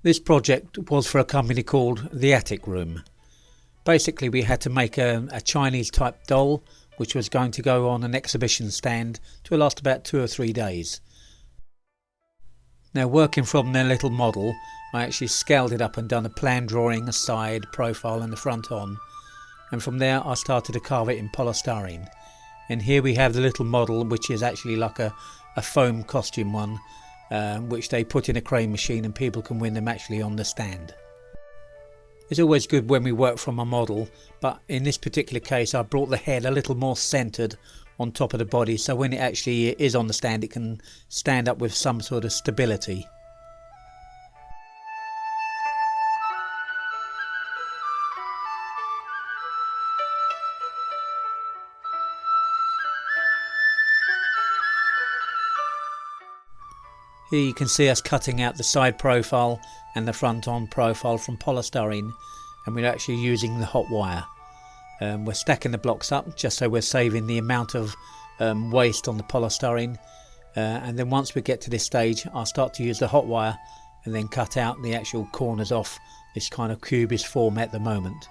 This project was for a company called The Attic Room. Basically we had to make a Chinese type doll which was going to go on an exhibition stand to last about 2 or 3 days. Now, working from their little model, I actually scaled it up and done a plan drawing, a side, profile and the front on, and from there I started to carve it in polystyrene. And here we have the little model, which is actually like a foam costume one, which they put in a crane machine and people can win them actually on the stand. It's always good when we work from a model, but in this particular case I brought the head a little more centred on top of the body, so when it actually is on the stand it can stand up with some sort of stability. Here you can see us cutting out the side profile and the front on profile from polystyrene, and we're actually using the hot wire. We're stacking the blocks up just so we're saving the amount of waste on the polystyrene, and then once we get to this stage I'll start to use the hot wire and then cut out the actual corners off this kind of cubist form at the moment.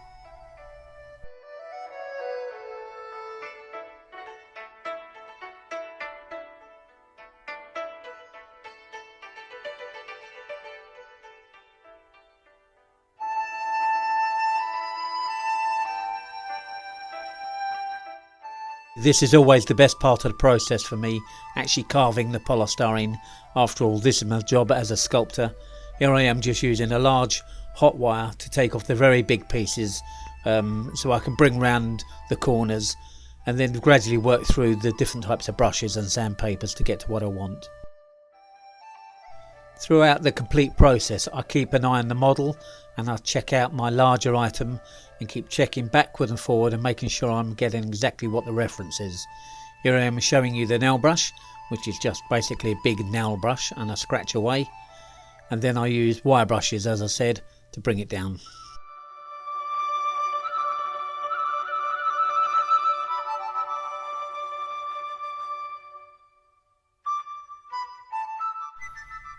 This is always the best part of the process for me, actually carving the polystyrene. After all, this is my job as a sculptor. Here I am just using a large hot wire to take off the very big pieces, so I can bring round the corners and then gradually work through the different types of brushes and sandpapers to get to what I want. Throughout the complete process I keep an eye on the model and I check out my larger item and keep checking backward and forward and making sure I'm getting exactly what the reference is. Here I am showing you the nail brush, which is just basically a big nail brush, and I scratch away, and then I use wire brushes, as I said, to bring it down.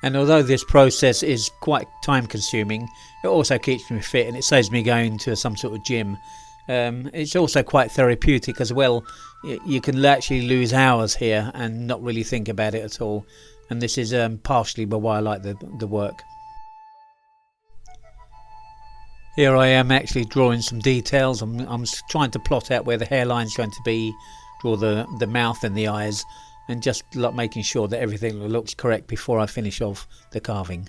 And although this process is quite time consuming, it also keeps me fit and it saves me going to some sort of gym. It's also quite therapeutic as well. You can actually lose hours here and not really think about it at all. And this is partially why I like the work. Here I am actually drawing some details. I'm trying to plot out where the hairline's going to be, draw the mouth and the eyes, and just like making sure that everything looks correct before I finish off the carving.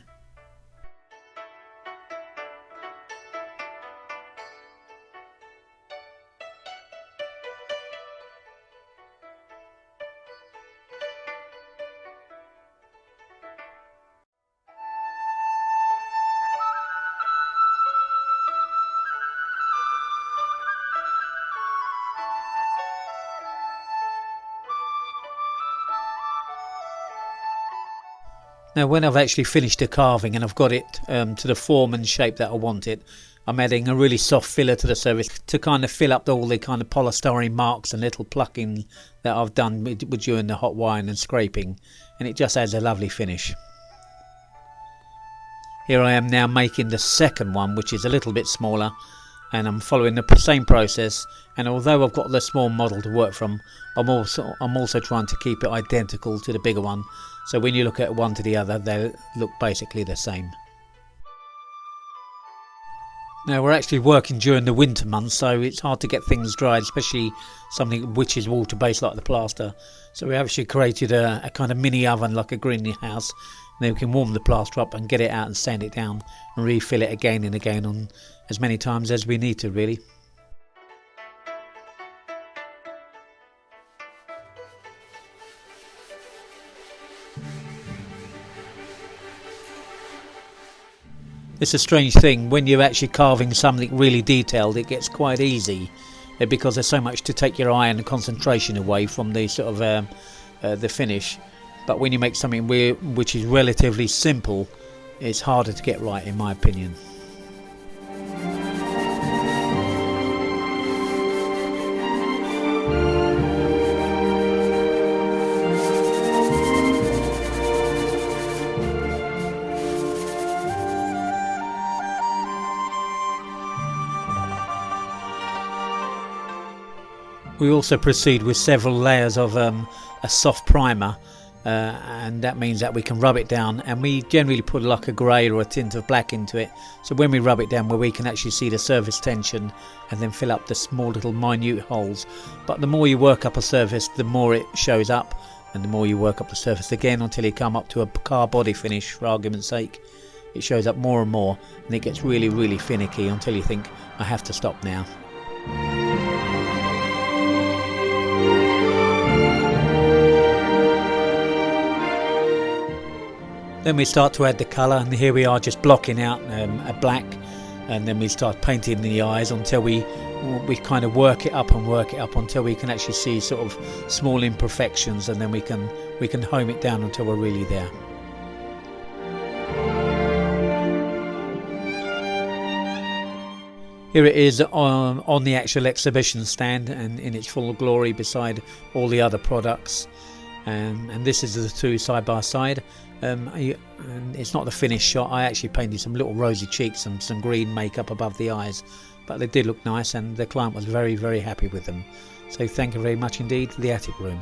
Now when I've actually finished the carving and I've got it to the form and shape that I want it, I'm adding a really soft filler to the surface to kind of fill up all the kind of polystyrene marks and little plucking that I've done during the hot wiring and scraping, and it just adds a lovely finish. Here I am now making the second one, which is a little bit smaller, and I'm following the same process, and although I've got the small model to work from, I'm also trying to keep it identical to the bigger one, so when you look at one to the other they look basically the same. Now we're actually working during the winter months, so it's hard to get things dried, especially something which is water based like the plaster. So we actually created a kind of mini oven like a greenhouse, and then we can warm the plaster up and get it out and sand it down and refill it again and again on as many times as we need to, really. It's a strange thing, when you're actually carving something really detailed it gets quite easy because there's so much to take your eye and concentration away from the sort of the finish, but when you make something which is relatively simple, it's harder to get right, in my opinion. We also proceed with several layers of a soft primer, and that means that we can rub it down, and we generally put like a grey or a tint of black into it, so when we rub it down, where we can actually see the surface tension and then fill up the small little minute holes. But the more you work up a surface, the more it shows up, and the more you work up the surface again until you come up to a car body finish, for argument's sake. It shows up more and more, and it gets really, really finicky until you think, I have to stop now. Then we start to add the colour, and here we are just blocking out a black, and then we start painting the eyes until we kind of work it up until we can actually see sort of small imperfections, and then we can home it down until we're really there. Here it is on the actual exhibition stand and in its full glory beside all the other products. And this is the two side by side. And it's not the finished shot. I actually painted some little rosy cheeks and some green makeup above the eyes, but they did look nice, and the client was very, very happy with them. So thank you very much indeed for the attic room.